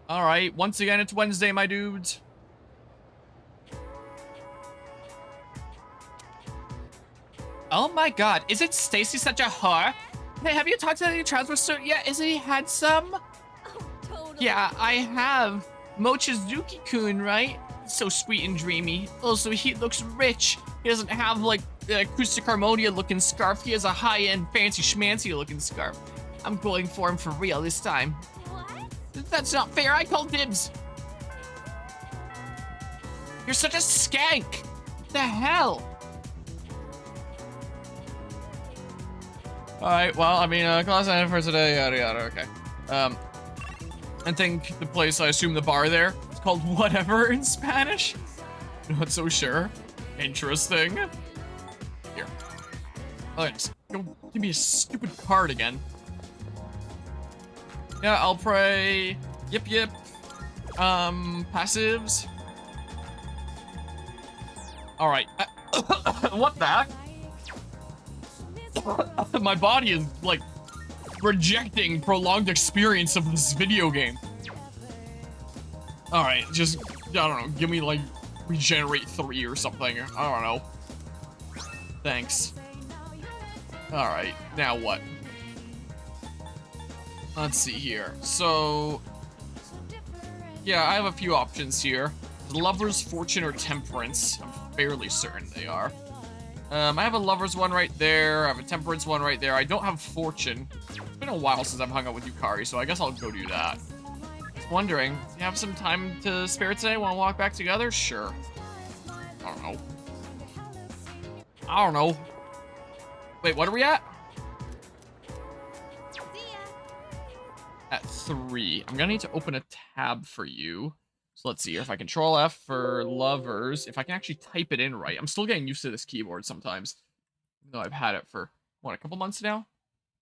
All right, once again, it's Wednesday, my dudes. Oh my god, isn't Stacy such a whore? Hey, have you talked to any transfer student yet? Isn't he handsome? Oh, totally. Yeah, I have. Mochizuki-kun, right? So sweet and dreamy. Also, he looks rich. He doesn't have, like, the acoustic harmonia-looking scarf. He has a high-end, fancy schmancy-looking scarf. I'm going for him for real this time. What? That's not fair. I call dibs. You're such a skank. What the hell? Alright, well, I mean, class item for today, yada yada, okay. I think the place, I assume the bar there, it's called whatever in Spanish. Not so sure. Interesting. Here. Oh, yes. Don't give me a stupid card again. Yeah, I'll pray. Yip. Passives. Alright. What the heck? My body is, like, rejecting prolonged experience of this video game. Alright, just, I don't know, give me, like, regenerate 3 or something. I don't know. Thanks. Alright, now what? Let's see here. So, yeah, I have a few options here. Lover's Fortune or Temperance. I'm fairly certain they are. I have a Lover's one right there. I have a Temperance one right there. I don't have Fortune. It's been a while since I've hung out with Yukari, so I guess I'll go do that. Just wondering, do you have some time to spare today? Want to walk back together? Sure. I don't know. Wait, what are we at? At 3. I'm gonna need to open a tab for you. So let's see, if I Control F for Lovers, if I can actually type it in right. I'm still getting used to this keyboard sometimes. Even though I've had it for, what, a couple months now?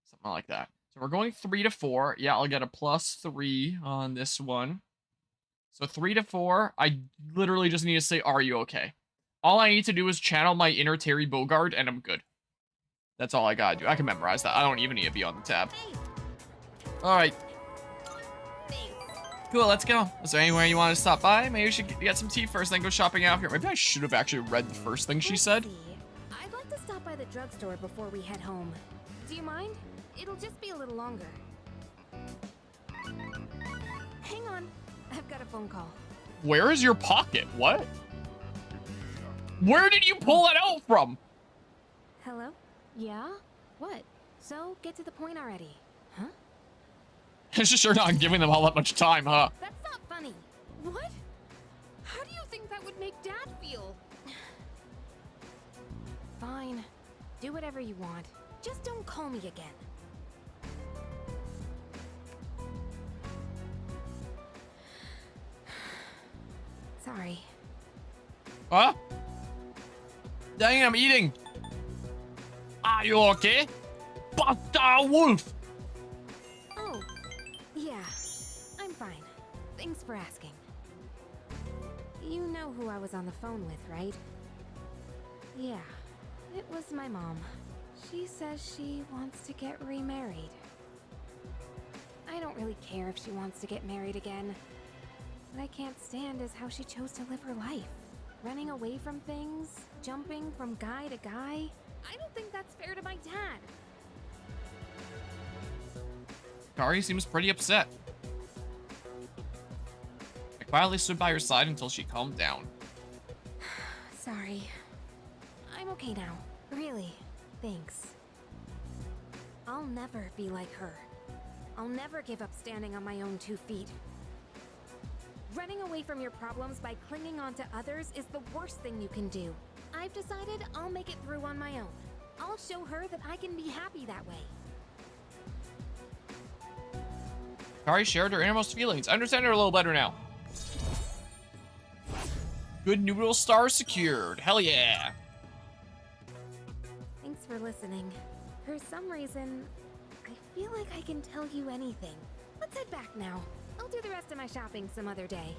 Something like that. So we're going 3 to 4. Yeah, I'll get a +3 on this one. So 3 to 4, I literally just need to say, are you okay? All I need to do is channel my inner Terry Bogard, and I'm good. That's all I gotta do. I can memorize that. I don't even need to be on the tab. Alright. Cool, let's go. Is there anywhere you want to stop by? Maybe we should get some tea first, then go shopping out here. Maybe I should have actually read the first thing she said. I'd like to stop by the drugstore before we head home. Do you mind? It'll just be a little longer. Hang on. I've got a phone call. Where is your pocket? What? Where did you pull it out from? Hello? Yeah? What? So, get to the point already. Huh? It's just you're not giving them all that much time, huh? That's not funny. What? How do you think that would make Dad feel? Fine. Do whatever you want. Just don't call me again. Sorry. Huh? Dang it, I'm eating. Are you okay? Buster Wolf! Oh, yeah. I'm fine. Thanks for asking. You know who I was on the phone with, right? Yeah, it was my mom. She says she wants to get remarried. I don't really care if she wants to get married again. What I can't stand is how she chose to live her life. Running away from things, jumping from guy to guy. I don't think that's fair to my dad. Kari seems pretty upset. I quietly stood by her side until she calmed down. Sorry. I'm okay now. Really. Thanks. I'll never be like her. I'll never give up standing on my own 2 feet. Running away from your problems by clinging on to others is the worst thing you can do. I've decided I'll make it through on my own. I'll show her that I can be happy that way. Kari shared her innermost feelings. I understand her a little better now. Good noodle star secured. Hell yeah. Thanks for listening. For some reason, I feel like I can tell you anything. Let's head back now. I'll do the rest of my shopping some other day.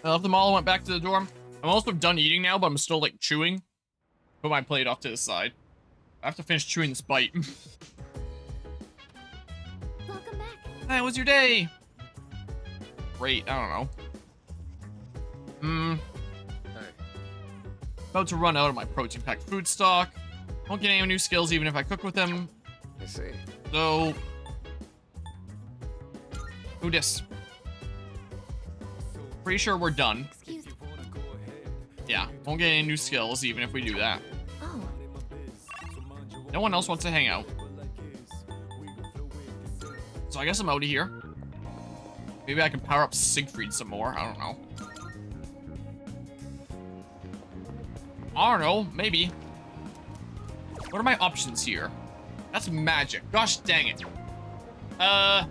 I left them all and went back to the dorm. I'm also done eating now, but I'm still, like, chewing. Put my plate off to the side. I have to finish chewing this bite. Welcome back. Hey, how was your day? Great, I don't know. About to run out of my protein-packed food stock. Won't get any new skills even if I cook with them. I see. So... who dis? Pretty sure we're done. Excuse me. Yeah, won't get any new skills even if we do that. Oh, No one else wants to hang out. So I guess I'm out of here. Maybe I can power up Siegfried some more. I don't know. I don't know. Maybe. What are my options here? That's magic. Gosh dang it. How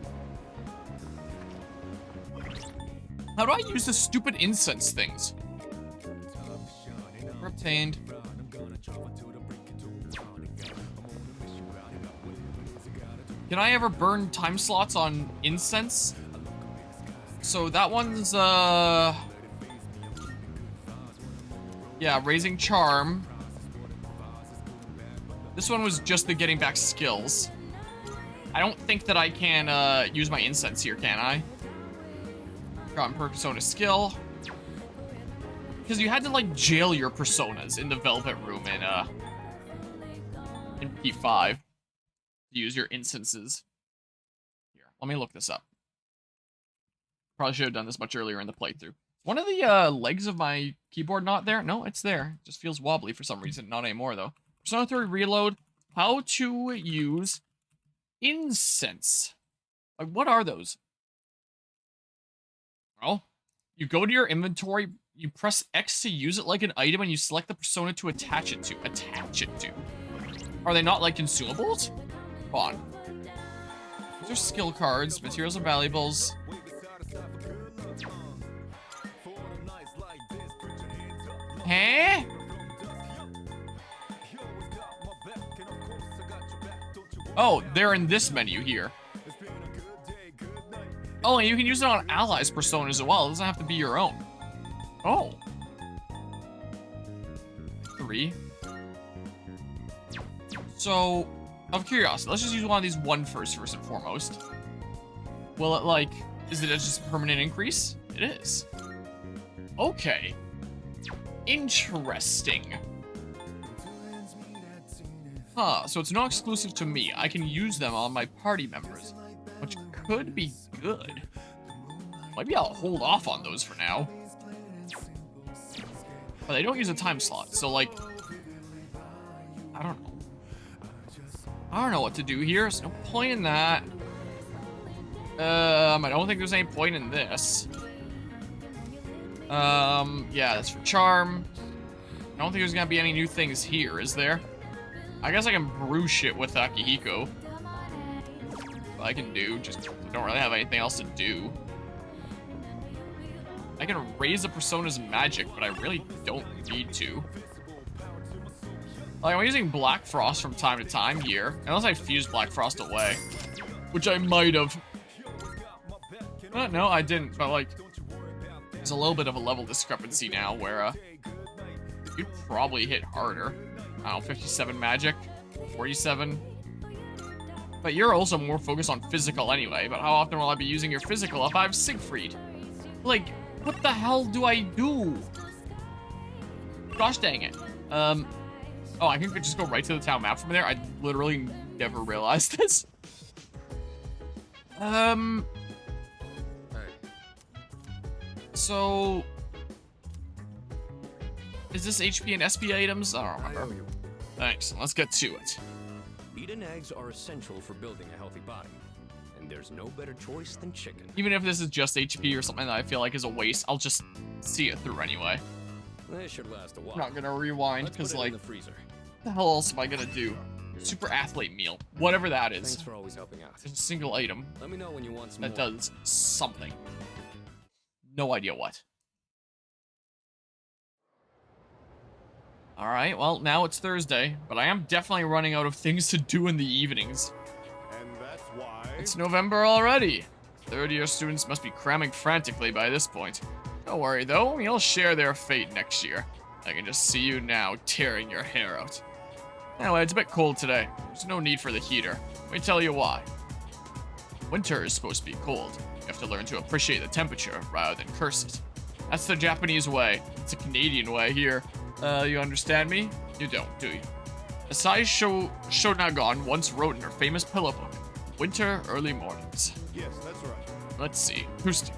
do I use the stupid incense things? Obtained. Can I ever burn time slots on incense? So that one's, yeah, raising charm. This one was just the getting back skills. I don't think that I can, use my incense here, can I? Gotten persona skill. Because you had to, like, jail your personas in the Velvet Room in P5. To use your instances. Here, let me look this up. Probably should have done this much earlier in the playthrough. One of the legs of my keyboard not there? No, it's there. It just feels wobbly for some reason. Not anymore, though. Persona 3 Reload. How to use incense. Like, what are those? Well, you go to your inventory, you press X to use it like an item, and you select the persona to attach it to. Attach it to. Are they not like consumables? Hold on. These are skill cards, materials and valuables. Huh? Oh, they're in this menu here. Oh, and you can use it on allies' personas as well. It doesn't have to be your own. Oh. 3. So, of curiosity, let's just use one of these first and foremost. Will it, like, is it just a permanent increase? It is. Okay. Interesting. Huh, so it's not exclusive to me. I can use them on my party members, which could be good. Maybe I'll hold off on those for now. But they don't use a time slot, so, like, I don't know. I don't know what to do here. There's no point in that. I don't think there's any point in this. Yeah, that's for charm. I don't think there's gonna be any new things here, is there? I guess I can brew shit with Akihiko. I can do, just don't really have anything else to do. I can raise a persona's magic, but I really don't need to. Like, I'm using Black Frost from time to time here, unless I fuse Black Frost away, which I might have. No, I didn't, but like, there's a little bit of a level discrepancy now where, you'd probably hit harder. I don't know, 57 magic, 47. But you're also more focused on physical anyway, but how often will I be using your physical if I have Siegfried? Like, what the hell do I do? Gosh dang it. Oh, I can just go right to the town map from there? I literally never realized this. So... is this HP and SP items? I don't remember. Thanks, let's get to it. Meat and eggs are essential for building a healthy body, and there's no better choice than chicken. Even if this is just HP or something that I feel like is a waste, I'll just see it through anyway. This should last a while. I'm not gonna rewind, because, like, in the freezer. what the hell else am I gonna do? Super athlete meal. Whatever that is. Thanks for always helping out. It's a single item Let me know when you want some that more. does something. No idea what. Alright, well, now it's Thursday, but I am definitely running out of things to do in the evenings. And that's why... It's November already. Third-year students must be cramming frantically by this point. Don't worry, though, you'll share their fate next year. I can just see you now, tearing your hair out. Anyway, it's a bit cold today. There's no need for the heater. Let me tell you why. Winter is supposed to be cold. You have to learn to appreciate the temperature rather than curse it. That's the Japanese way. It's a Canadian way here. You understand me? You don't, do you? Asai Shonagon once wrote in her famous pillow book, Winter Early Mornings. Yes, that's right. Let's see. Acoustic.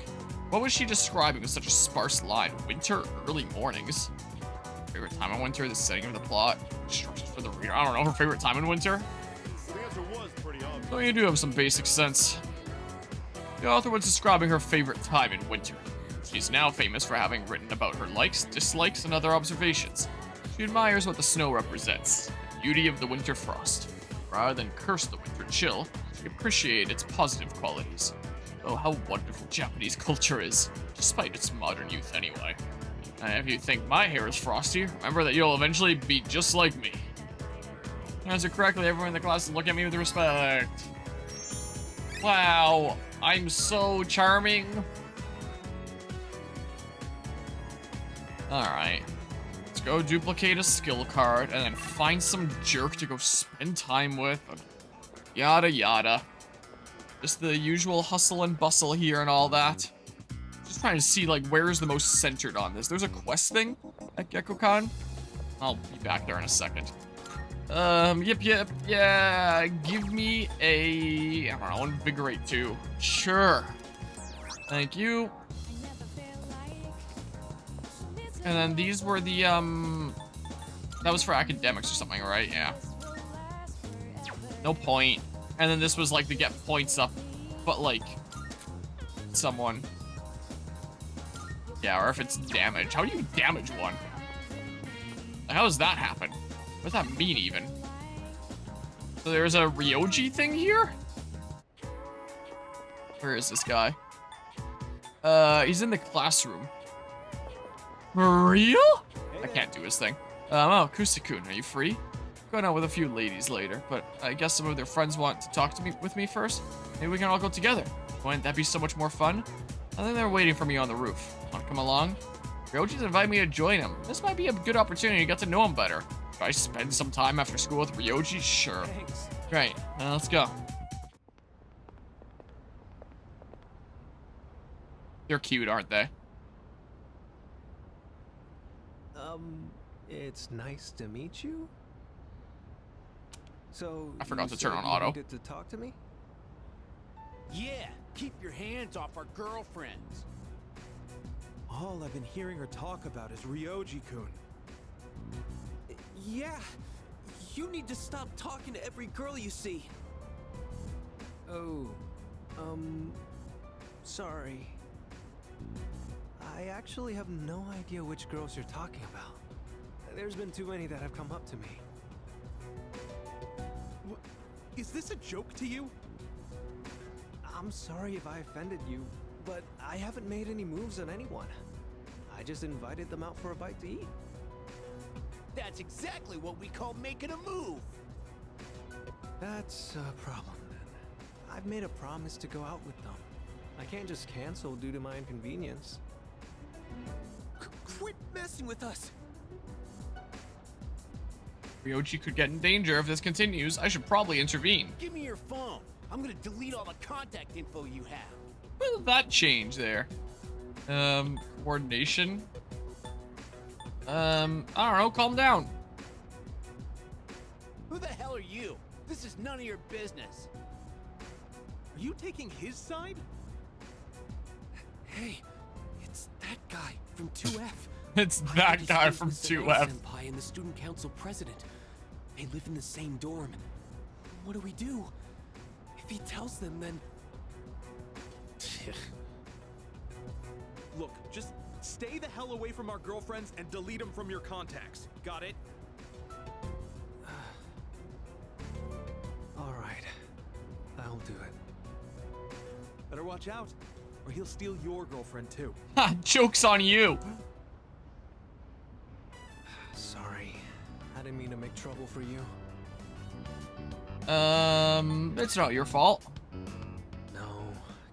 What was she describing with such a sparse line? Winter Early Mornings? Favorite time in winter? The setting of the plot? Instructions for the reader? I don't know. Her favorite time in winter? The answer was pretty obvious. So you do have some basic sense. The author was describing her favorite time in winter. She's now famous for having written about her likes, dislikes, and other observations. She admires what the snow represents, the beauty of the winter frost. Rather than curse the winter chill, she appreciated its positive qualities. Oh, how wonderful Japanese culture is, despite its modern youth anyway. And if you think my hair is frosty, remember that you'll eventually be just like me. To answer correctly, everyone in the class will look at me with respect. Wow, I'm so charming. Alright. Let's go duplicate a skill card and then find some jerk to go spend time with. Yada yada. Just the usual hustle and bustle here and all that. Just trying to see, like, where is the most centered on this. There's a quest thing at GeckoCon. I'll be back there in a second. Yep, yeah. Give me a, I don't know, Invigorate 2. Sure. Thank you. And then these were the, that was for academics or something, right? Yeah. No point. And then this was like to get points up, but like someone. Yeah, or if it's damage. How do you damage one? How does that happen? What does that mean even? So there's a Ryoji thing here? Where is this guy? He's in the classroom. For real? I can't do his thing. Oh, Kusakun, are you free? Going out with a few ladies later, but I guess some of their friends want to talk to with me first. Maybe we can all go together. Wouldn't that be so much more fun? I think they're waiting for me on the roof. Want to come along? Ryoji's invited me to join him. This might be a good opportunity to get to know him better. Should I spend some time after school with Ryoji? Sure. Thanks. Great, let's go. They're cute, aren't they? It's nice to meet you. So I forgot you to turn said on you auto. needed to talk to me? Yeah, keep your hands off our girlfriends. All I've been hearing her talk about is Ryoji-kun. Yeah, you need to stop talking to every girl you see. Oh, sorry. I actually have no idea which girls you're talking about. There's been too many that have come up to me. Is this a joke to you? I'm sorry if I offended you, but I haven't made any moves on anyone. I just invited them out for a bite to eat. That's exactly what we call making a move. That's a problem then. I've made a promise to go out with them. I can't just cancel due to my inconvenience. Quit messing with us. Ryoji could get in danger if this continues. I should probably intervene. Give me your phone. I'm gonna delete all the contact info you have. What did that change there? Coordination. I don't know, calm down. Who the hell are you? This is none of your business. Are you taking his side? Hey, it's that guy from 2F. It's I that heard he's guy friends from with the 2F. senpai and the student council president. They live in the same dorm. What do we do? If he tells them, then... Look, just stay the hell away from our girlfriends and delete them from your contacts. Got it? All right, I'll do it. Better watch out, or he'll steal your girlfriend too. Ha, joke's on you. Sorry, I didn't mean to make trouble for you. It's not your fault. No,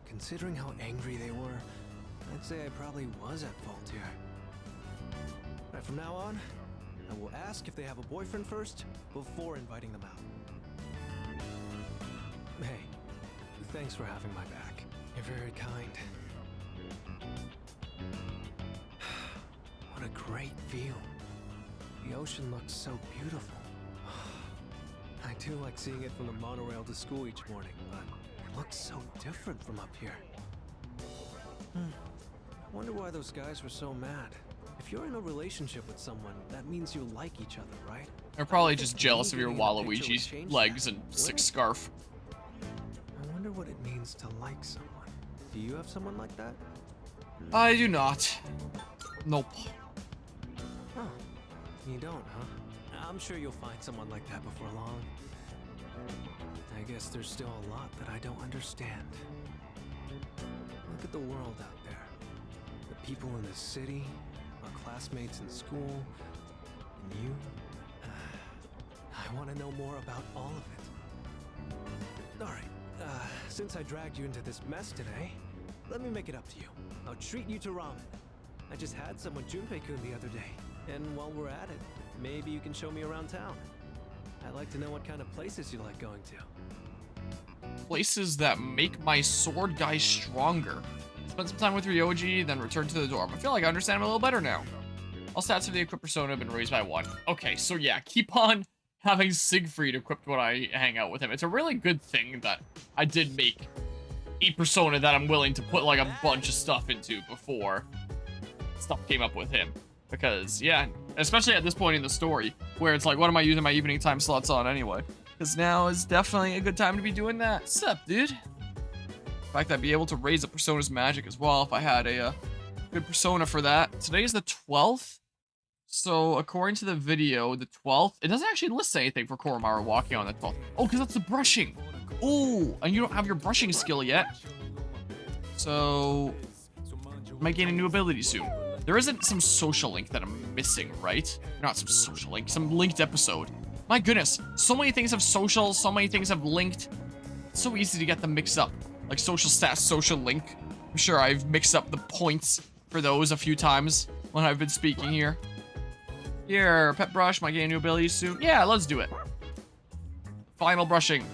considering how angry they were, I'd say I probably was at fault here. Right, from now on, I will ask if they have a boyfriend first before inviting them out. Hey, Thanks for having my back. You're very kind. What a great view. The ocean looks so beautiful. I do like seeing it from the monorail to school each morning, but it looks so different from up here. I wonder why those guys were so mad. If you're in a relationship with someone, that means you like each other, right? They're probably just jealous of your Waluigi legs and sick scarf. I wonder what it means to like someone. Do you have someone like that? I do not. Nope. Oh, you don't, huh? I'm sure you'll find someone like that before long. I guess there's still a lot that I don't understand. Look at the world out there. The people in the city, our classmates in school, and you. I want to know more about all of it. Alright, since I dragged you into this mess today, let me make it up to you. I'll treat you to ramen. I just had some with Junpei-kun the other day, and while we're at it, maybe you can show me around town. I'd like to know what kind of places you like going to. Places that make my sword guy stronger. Spend some time with Ryoji, then return to the dorm. I feel like I understand him a little better now. All stats of the equipped persona have been raised by 1. Okay, so yeah, keep on having Siegfried equipped when I hang out with him. It's a really good thing that I did make a persona that I'm willing to put like a bunch of stuff into before stuff came up with him. Because, yeah, especially at this point in the story, where it's like, what am I using my evening time slots on anyway? Because now is definitely a good time to be doing that. Sup, dude? In fact, I'd be able to raise a persona's magic as well if I had a good persona for that. Today is the 12th. So, according to the video, the 12th, it doesn't actually list anything for Koromaru walking on the 12th. Oh, because that's the brushing. Oh, and you don't have your brushing skill yet. So, might gain a new ability soon. There isn't some social link that I'm missing, right? Not some social link, some linked episode. My goodness, so many things have social, so many things have linked. It's so easy to get them mixed up. Like social stats, social link. I'm sure I've mixed up the points for those a few times when I've been speaking here. Here, pet brush, might gain a new ability soon. Yeah, let's do it. Final brushing.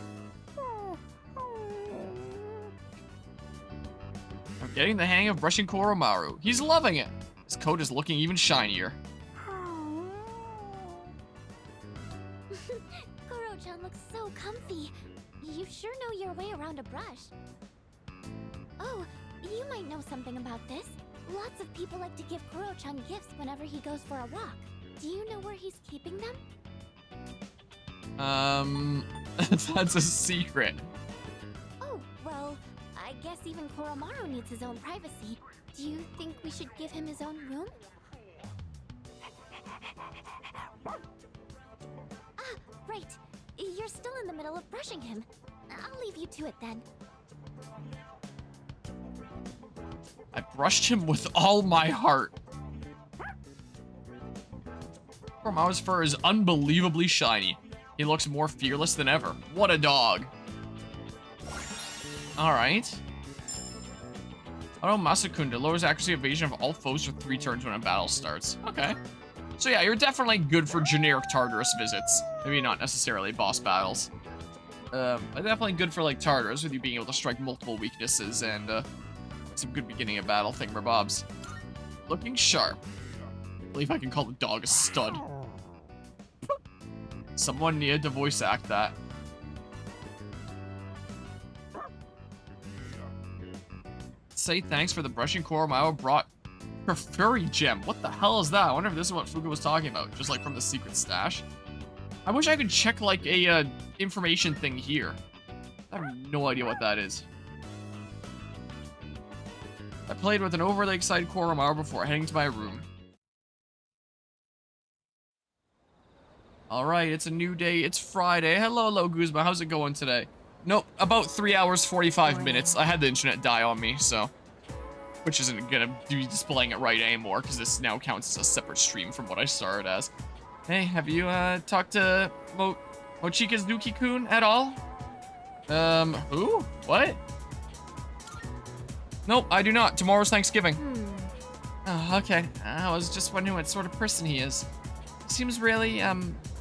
I'm getting the hang of brushing Koromaru. He's loving it. His coat is looking even shinier. Koro-chan looks so comfy. You sure know your way around a brush. Oh, you might know something about this. Lots of people like to give Koro-chan gifts whenever he goes for a walk. Do you know where he's keeping them? That's a secret. Oh, well, I guess even Koromaru needs his own privacy. Do you think we should give him his own room? Ah, right. You're still in the middle of brushing him. I'll leave you to it then. I brushed him with all my heart. Koromaru's fur is unbelievably shiny. He looks more fearless than ever. What a dog. Alright. Auto Masakunda lowers accuracy evasion of all foes for 3 turns when a battle starts. Okay. So yeah, you're definitely good for generic Tartarus visits. Maybe not necessarily boss battles. But definitely good for like Tartarus with you being able to strike multiple weaknesses and some good beginning of battle thingamabobs. Looking sharp. I believe I can call the dog a stud. Someone needed to voice act that. Say thanks for the brushing Koromaru brought her furry gem. What the hell is that? I wonder if this is what Fuga was talking about, just like from the secret stash. I wish I could check like a information thing here. I have no idea what that is. I played with an overly excited Koromaru before heading to my room. Alright, it's a new day. It's Friday. Hello, Guzma. How's it going today? Nope, about 3 hours, 45 minutes. I had the internet die on me, so... Which isn't gonna be displaying it right anymore, because this now counts as a separate stream from what I started as. Hey, have you, talked to Mochika's Nuki-kun at all? Who? What? Nope, I do not. Tomorrow's Thanksgiving. Oh, okay. I was just wondering what sort of person he is. Seems really,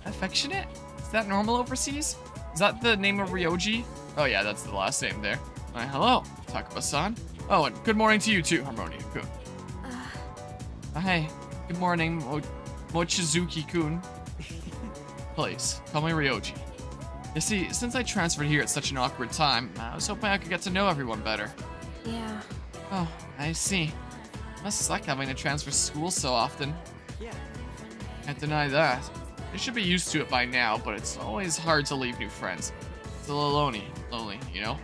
affectionate? Is that normal overseas? Is that the name of Ryoji? Oh yeah, that's the last name there. Why, hello, Takuma-san. Oh, and good morning to you too, Harmonia-kun. Hi, good morning, Mochizuki-kun. Please, call me Ryoji. You see, since I transferred here at such an awkward time, I was hoping I could get to know everyone better. Yeah. Oh, I see. Must suck having to transfer school so often. Yeah. Can't deny that. You should be used to it by now, but it's always hard to leave new friends. It's a little lonely, you know?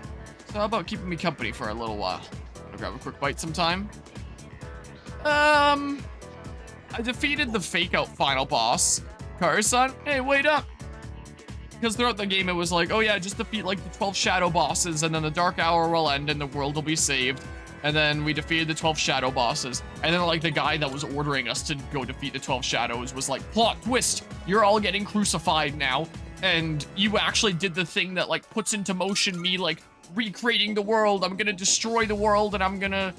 So how about keeping me company for a little while? Wanna grab a quick bite sometime? I defeated the fake-out final boss. Kara-san, hey, wait up! Because throughout the game it was like, oh yeah, just defeat like the 12 shadow bosses and then the dark hour will end and the world will be saved. And then we defeated the 12 shadow bosses. And then like the guy that was ordering us to go defeat the 12 shadows was like, plot twist, you're all getting crucified now. And you actually did the thing that like puts into motion me like recreating the world. I'm gonna destroy the world and I'm gonna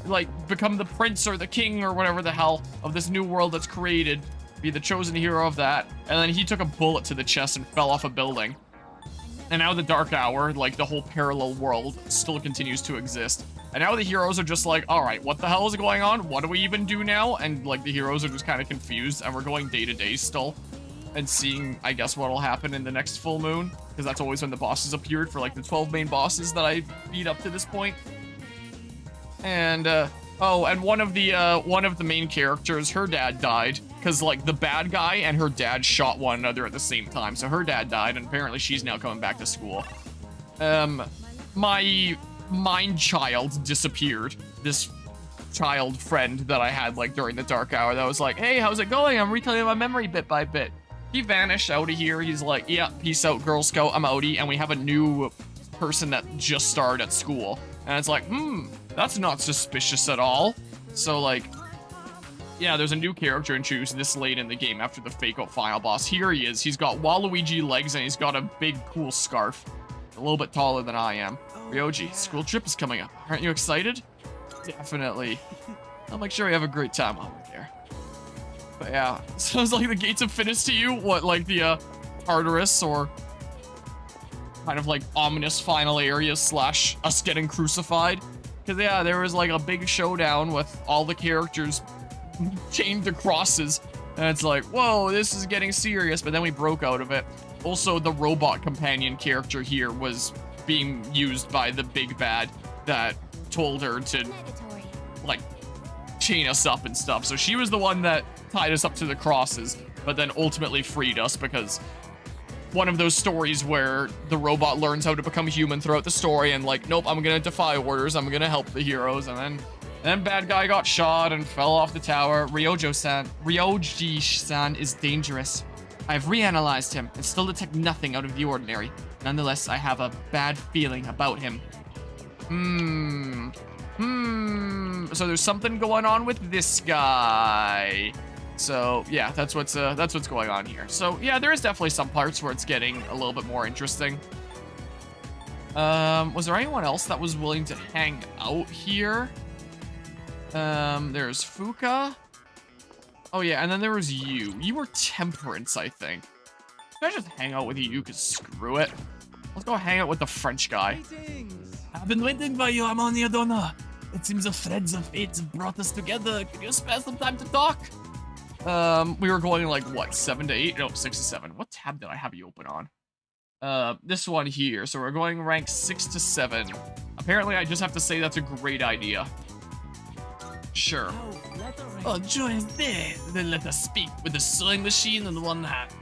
like become the prince or the king or whatever the hell of this new world that's created. Be the chosen hero of that. And then he took a bullet to the chest and fell off a building. And now the Dark Hour, like the whole parallel world, still continues to exist. And now the heroes are just like, alright, what the hell is going on? What do we even do now? And like the heroes are just kind of confused and we're going day to day still. And seeing, I guess, what'll happen in the next full moon. Because that's always when the bosses appeared for like the 12 main bosses that I beat up to this point. And, oh, and one of the main characters, her dad died. Because, like, the bad guy and her dad shot one another at the same time. So her dad died, and apparently she's now coming back to school. My mind child disappeared. This child friend that I had, like, during the dark hour that was like, hey, how's it going? I'm retelling my memory bit by bit. He vanished out of here. He's like, yeah, peace out, Girl Scout, I'm outie. And we have a new person that just started at school. And it's like, that's not suspicious at all. So, like... yeah, there's a new character introduced this late in the game after the fake-out final boss. Here he is. He's got Waluigi legs and he's got a big, cool scarf. A little bit taller than I am. Ryoji, school trip is coming up. Aren't you excited? Definitely. I'll make sure you have a great time while we're there. But yeah, sounds like the gates have finished to you. What, like the Tartarus or kind of like ominous final areas slash us getting crucified? Because yeah, there was like a big showdown with all the characters chained to crosses, and it's like, whoa, this is getting serious, but then we broke out of it. Also, the robot companion character here was being used by the big bad that told her to, like, chain us up and stuff. So she was the one that tied us up to the crosses, but then ultimately freed us because one of those stories where the robot learns how to become human throughout the story and like, nope, I'm gonna defy orders, I'm gonna help the heroes, and then bad guy got shot and fell off the tower. Ryoji-san is dangerous. I've reanalyzed him and still detect nothing out of the ordinary. Nonetheless, I have a bad feeling about him. So there's something going on with this guy. So yeah, that's what's going on here. So yeah, there is definitely some parts where it's getting a little bit more interesting. Was there anyone else that was willing to hang out here? There's Fuka. Oh yeah, and then there was you. You were Temperance, I think. Can I just hang out with you? Cause screw it. Let's go hang out with the French guy. I've been waiting for you, Harmonia Donna. It seems the threads of fate have brought us together. Could you spare some time to talk? We were going like, what, 7 to 8? No, 6 to 7. What tab did I have you open on? This one here. So we're going rank 6 to 7. Apparently, I just have to say that's a great idea. Sure. Oh, joy is there. Then let us speak with the sewing machine in one hand.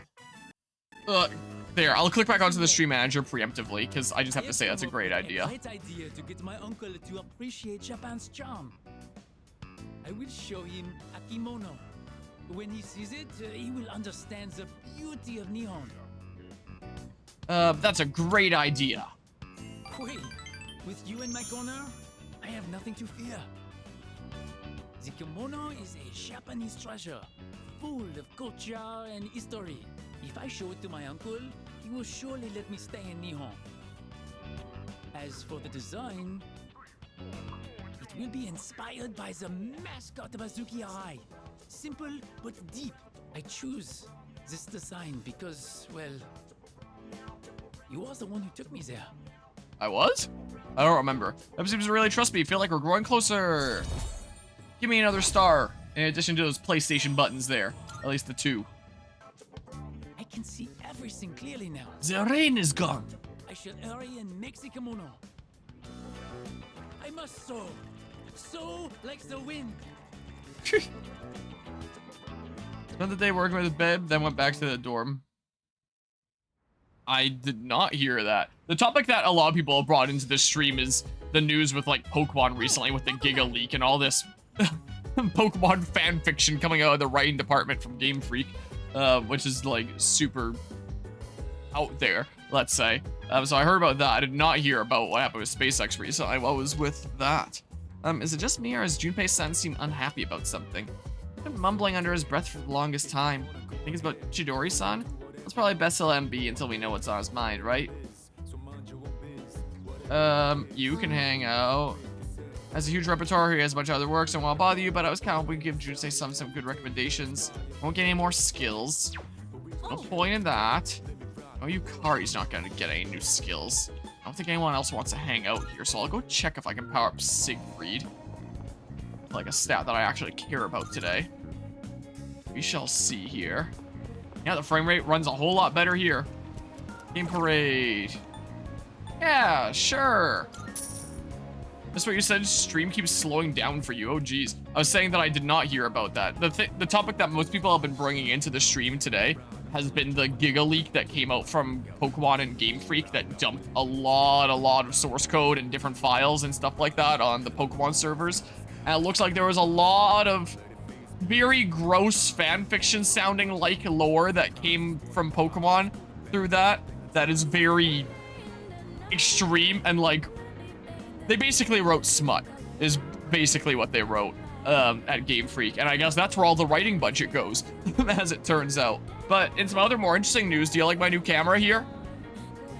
There, I'll click back onto the stream manager preemptively, because I just have to say that's a great idea. Great idea to get my uncle to appreciate Japan's charm. I will show him a kimono. When he sees it, he will understand the beauty of Nihon. That's a great idea. Wait, with you in my corner, I have nothing to fear. The kimono is a Japanese treasure, full of culture and history. If I show it to my uncle, he will surely let me stay in Nihon. As for the design, it will be inspired by the mascot of Azuki Arai. Simple but deep. I choose this design because, well, you was the one who took me there. I was? I don't remember. That seems to really trust me. Feel like we're growing closer. Give me another star. In addition to those PlayStation buttons there. At least the 2. I can see everything clearly now. The rain is gone. I shall hurry and make the kimono. I must sow. Sow like the wind. Spent the day working with Babe, then went back to the dorm. I did not hear that. The topic that a lot of people have brought into this stream is the news with like Pokemon recently with the Giga leak and all this Pokemon fan fiction coming out of the writing department from Game Freak, which is like super out there, let's say. So I heard about that. I did not hear about what happened with SpaceX recently. What was with that? Is it just me or does Junpei-san seem unhappy about something? He's been mumbling under his breath for the longest time. Think it's about Chidori-san? It's probably best he'll MB until we know what's on his mind, right? You can hang out. Has a huge repertoire, he has a bunch of other works, I won't bother you, but I was kind of hoping to give Junpei some good recommendations. Won't get any more skills. No point in that. Oh, Yukari's not gonna get any new skills. I don't think anyone else wants to hang out here, so I'll go check if I can power up Siegfried. Like a stat that I actually care about today. We shall see here. Yeah, the frame rate runs a whole lot better here. Game Parade. Yeah, sure. That's what you said, stream keeps slowing down for you. Oh, geez. I was saying that I did not hear about that. The topic that most people have been bringing into the stream today has been the Giga leak that came out from Pokemon and Game Freak that dumped a lot of source code and different files and stuff like that on the Pokemon servers. And it looks like there was a lot of very gross fanfiction sounding like lore that came from Pokemon through that. That is very extreme and like, they basically wrote smut is basically what they wrote at Game Freak. And I guess that's where all the writing budget goes, as it turns out. But in some other more interesting news, do you like my new camera here?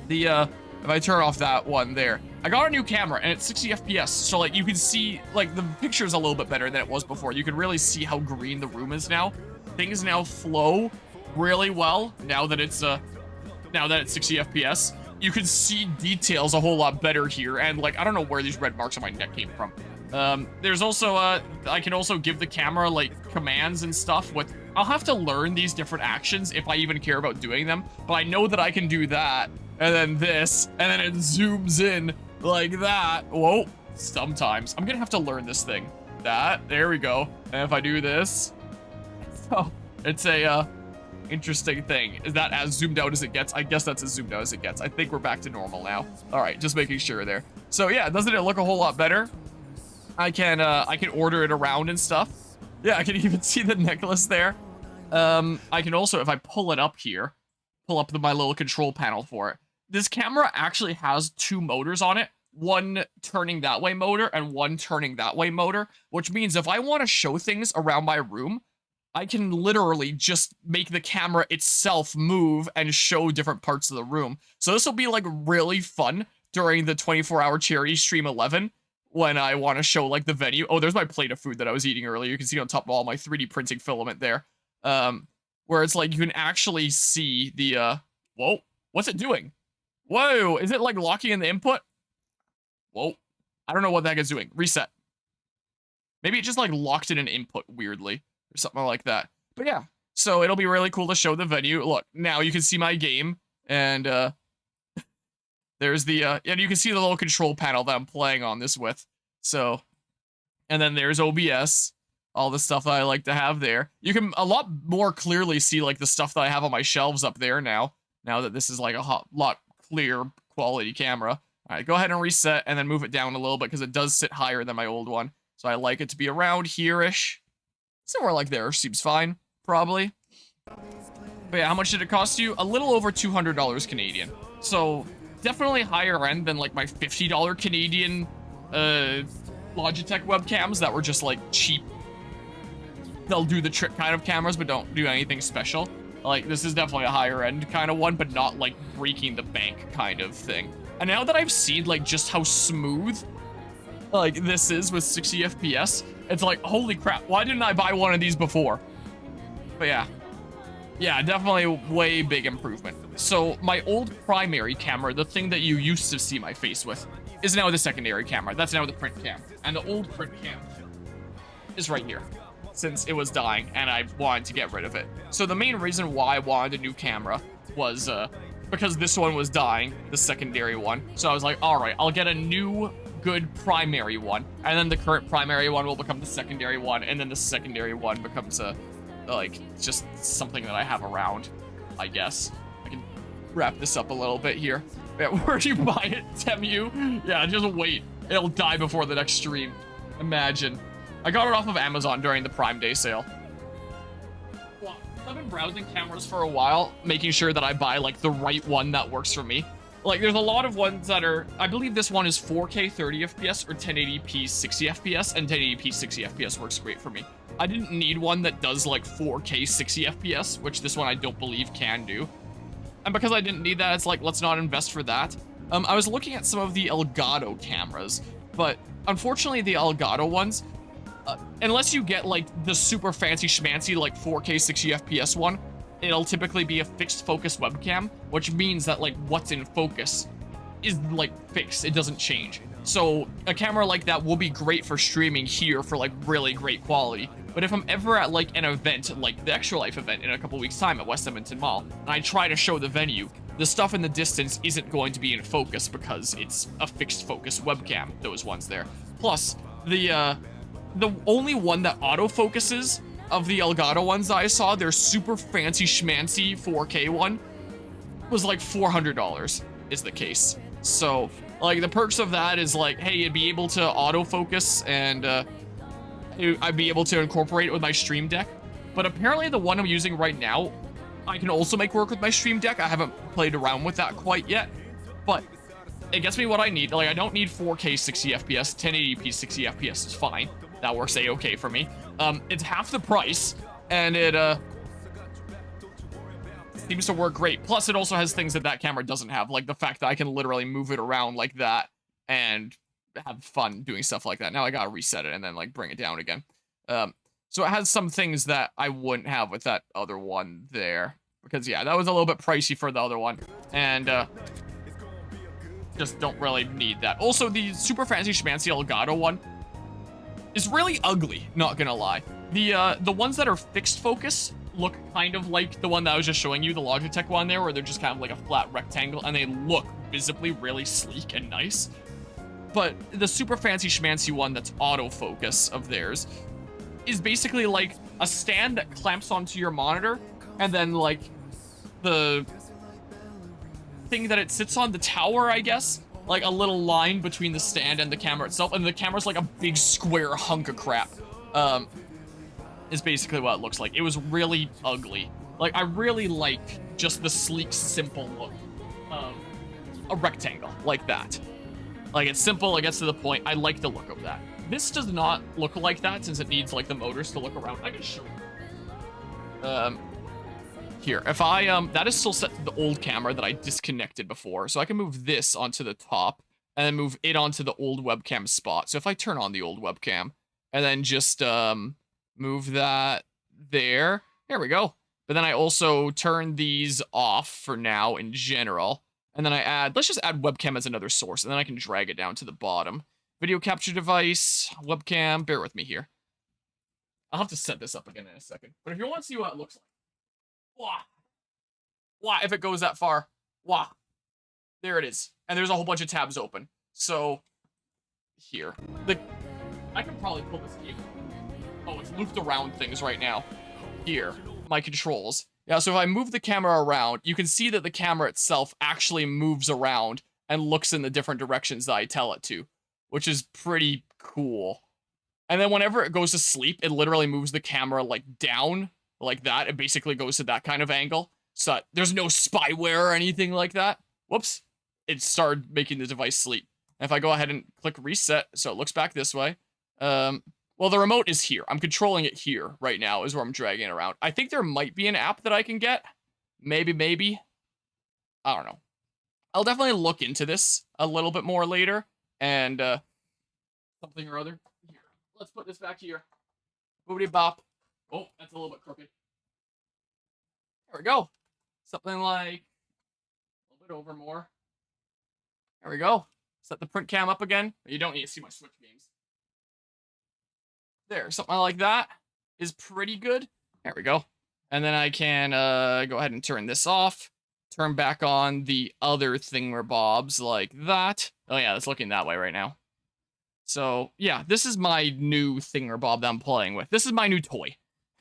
If I turn off that one there, I got a new camera and it's 60 FPS. So like you can see, like the picture's a little bit better than it was before. You can really see how green the room is now. Things now flow really well now that it's 60 FPS. You can see details a whole lot better here. And like, I don't know where these red marks on my neck came from. There's also, I can also give the camera like commands and stuff with, I'll have to learn these different actions if I even care about doing them. But I know that I can do that. And then this, and then it zooms in like that. Whoa, sometimes. I'm gonna have to learn this thing. That, there we go. And if I do this, oh, it's a, interesting thing. Is that as zoomed out as it gets? I guess that's as zoomed out as it gets. I think we're back to normal now. All right, just making sure there. So yeah, doesn't it look a whole lot better? I can order it around and stuff. Yeah, I can even see the necklace there. I can also, if I pull it up here, pull up my little control panel for it. This camera actually has 2 motors on it. One turning that way motor and one turning that way motor, which means if I want to show things around my room, I can literally just make the camera itself move and show different parts of the room. So this will be like really fun during the 24-hour charity stream 11 when I want to show like the venue. Oh, there's my plate of food that I was eating earlier. You can see on top of all my 3D printing filament there. Where it's like you can actually see the, whoa, what's it doing? Whoa, is it like locking in the input? Whoa, I don't know what the heck it's doing. Reset. Maybe it just like locked in an input weirdly or something like that. But yeah, so it'll be really cool to show the venue. Look, now you can see my game and there's the, and you can see the little control panel that I'm playing on this with. So, and then there's OBS, all the stuff that I like to have there. You can a lot more clearly see like the stuff that I have on my shelves up there now that this is like a lot clear quality camera. All right, go ahead and reset and then move it down a little bit because it does sit higher than my old one. So I like it to be around here-ish. Somewhere like there seems fine, probably. But yeah, how much did it cost you? A little over $200 Canadian. So definitely higher end than like my $50 Canadian Logitech webcams that were just like cheap. They'll do the trick kind of cameras, but don't do anything special. Like, this is definitely a higher end kind of one, but not like breaking the bank kind of thing. And now that I've seen like just how smooth like this is with 60 FPS, it's like, holy crap, why didn't I buy one of these before? But yeah, definitely way big improvement. So my old primary camera, the thing that you used to see my face with, is now the secondary camera. That's now the print cam. And the old print cam is right here, since it was dying and I wanted to get rid of it. So the main reason why I wanted a new camera was because this one was dying, the secondary one. So I was like, all right, I'll get a new good primary one, and then the current primary one will become the secondary one, and then the secondary one becomes like just something that I have around, I guess. I can wrap this up a little bit here. Yeah, where'd you buy it, Temu? Yeah, just wait. It'll die before the next stream. Imagine. I got it off of Amazon during the Prime Day sale. Well, I've been browsing cameras for a while, making sure that I buy, like, the right one that works for me. Like, there's a lot of ones that are... I believe this one is 4K 30 FPS or 1080p 60 FPS, and 1080p 60 FPS works great for me. I didn't need one that does, like, 4K 60 FPS, which this one I don't believe can do. And because I didn't need that, it's like, let's not invest for that. I was looking at some of the Elgato cameras, but unfortunately the Elgato ones, unless you get, like, the super fancy schmancy, like, 4K 60 FPS one, it'll typically be a fixed focus webcam, which means that, like, what's in focus is, like, fixed. It doesn't change. So a camera like that will be great for streaming here for, like, really great quality. But if I'm ever at, like, an event, like the Extra Life event in a couple weeks' time at West Edmonton Mall, and I try to show the venue, the stuff in the distance isn't going to be in focus because it's a fixed focus webcam, those ones there. Plus, the only one that autofocuses of the Elgato ones that I saw, their super fancy schmancy 4K one, was like $400 is the case. So, like, the perks of that is, like, hey, you'd be able to autofocus and I'd be able to incorporate it with my Stream Deck. But apparently the one I'm using right now, I can also make work with my Stream Deck. I haven't played around with that quite yet, but it gets me what I need. Like, I don't need 4K 60 FPS, 1080p 60 FPS is fine. That works a-okay for me. It's half the price, and it seems to work great. Plus, it also has things that that camera doesn't have, like the fact that I can literally move it around like that and have fun doing stuff like that. Now I gotta reset it and then, like, bring it down again. So it has some things that I wouldn't have with that other one there. Because, yeah, that was a little bit pricey for the other one. And, just don't really need that. Also, the super fancy schmancy Elgato one is really ugly, not gonna lie. The ones that are fixed focus look kind of like the one that I was just showing you, the Logitech one there, where they're just kind of like a flat rectangle, and they look visibly really sleek and nice. But the super fancy schmancy one that's autofocus of theirs is basically like a stand that clamps onto your monitor, and then, like, the thing that it sits on, the tower, I guess, like a little line between the stand and the camera itself, and the camera's like a big square hunk of crap, is basically what it looks like. It was really ugly. Like, I really like just the sleek, simple look of a rectangle like that. Like, it's simple, it gets to the point. I like the look of that. This does not look like that, since it needs, like, the motors to look around. I can show you. Here, if I, that is still set to the old camera that I disconnected before, so I can move this onto the top, and then move it onto the old webcam spot. So if I turn on the old webcam, and then just, move that there we go. But then I also turn these off for now in general, and then I add, let's just add webcam as another source, and then I can drag it down to the bottom. Video capture device, webcam, bear with me here. I'll have to set this up again in a second. But if you want to see what it looks like, wah, if it goes that far, wah, there it is. And there's a whole bunch of tabs open. So, here. I can probably pull this cable. Oh, it's looped around things right now. Here, my controls. Yeah, so if I move the camera around, you can see that the camera itself actually moves around and looks in the different directions that I tell it to, which is pretty cool. And then whenever it goes to sleep, it literally moves the camera, like, down, like that. It basically goes to that kind of angle. So there's no spyware or anything like that. Whoops. It started making the device sleep. And if I go ahead and click reset, so it looks back this way. Well, the remote is here. I'm controlling it here right now is where I'm dragging it around. I think there might be an app that I can get. Maybe. I don't know. I'll definitely look into this a little bit more later. And, something or other. Here. Let's put this back here. Boobity bop. Oh, that's a little bit crooked. There we go. Something like a little bit over more. There we go. set the print cam up again. You don't need to see my Switch games. There, something like that is pretty good. There we go. And then I can go ahead and turn this off. Turn back on the other thingamabobs like that. Oh yeah, it's looking that way right now. So yeah, this is my new thingamabob that I'm playing with. This is my new toy,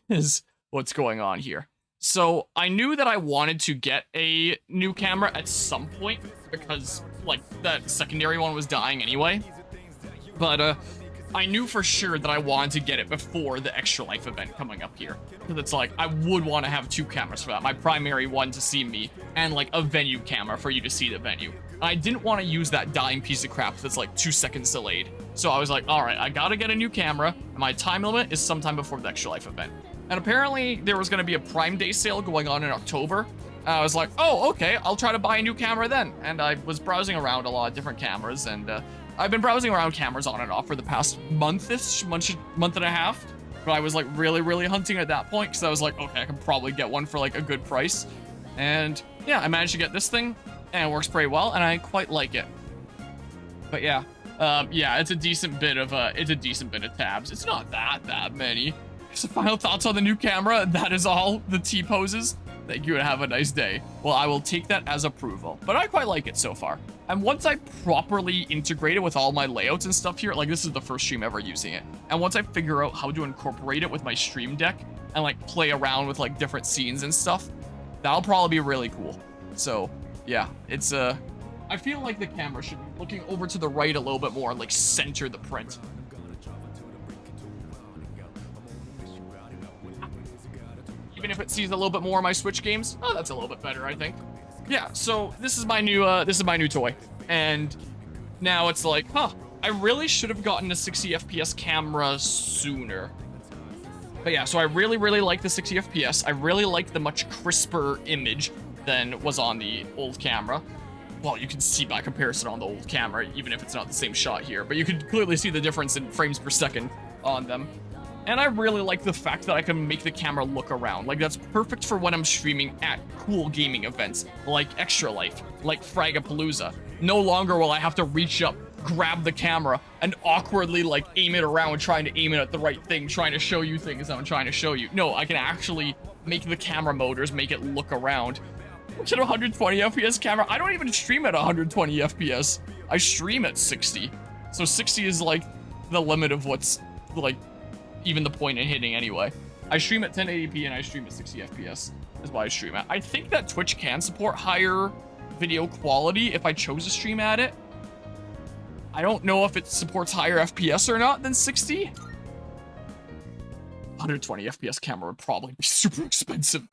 is what's going on here. So I knew that I wanted to get a new camera at some point because like that secondary one was dying anyway. But I knew for sure that I wanted to get it before the Extra Life event coming up here. Because it's like, I would want to have two cameras for that. My primary one to see me, and like a venue camera for you to see the venue. I didn't want to use that dying piece of crap that's like 2 seconds delayed. So I was like, alright, I gotta get a new camera, and my time limit is sometime before the Extra Life event. And apparently, there was going to be a Prime Day sale going on in October. I was like, oh, okay, I'll try to buy a new camera then. And I was browsing around a lot of different cameras, and I've been browsing around cameras on and off for the past month and a half. But I was like really hunting at that point, because I was like, okay, I can probably get one for like a good price. And yeah, I managed to get this thing, and it works pretty well, and I quite like it. But yeah, yeah, it's a decent bit of tabs. It's not that many. So final thoughts on the new camera. That is all the T-poses. Thank you and have a nice day. Well, I will take that as approval, but I quite like it so far. And once I properly integrate it with all my layouts and stuff here, like this is the first stream ever using it. And once I figure out how to incorporate it with my stream deck and like play around with like different scenes and stuff, that'll probably be really cool. So yeah, it's I feel like the camera should be looking over to the right a little bit more and like center the print. Even if it sees a little bit more of my Switch games, oh, that's a little bit better, I think. Yeah, so this is my new toy, and now it's like, huh, I really should have gotten a 60 FPS camera sooner. But yeah, so I really like the 60 FPS. I really like the much crisper image than was on the old camera. Well, you can see by comparison on the old camera, even if it's not the same shot here, but you can clearly see the difference in frames per second on them. And I really like the fact that I can make the camera look around. Like, that's perfect for when I'm streaming at cool gaming events, like Extra Life, like Fragapalooza. No longer will I have to reach up, grab the camera, and awkwardly, like, aim it around, trying to aim it at the right thing, trying to show you things I'm trying to show you. No, I can actually make the camera motors make it look around. Look at a 120 FPS camera. I don't even stream at 120 FPS. I stream at 60. So 60 is, like, the limit of what's, like, even the point in hitting anyway. I stream at 1080p and I stream at 60 FPS is what I stream at. I think that Twitch can support higher video quality if I chose to stream at it. I don't know if it supports higher FPS or not than 60. 120 FPS camera would probably be super expensive.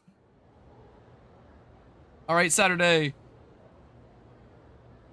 All right, Saturday.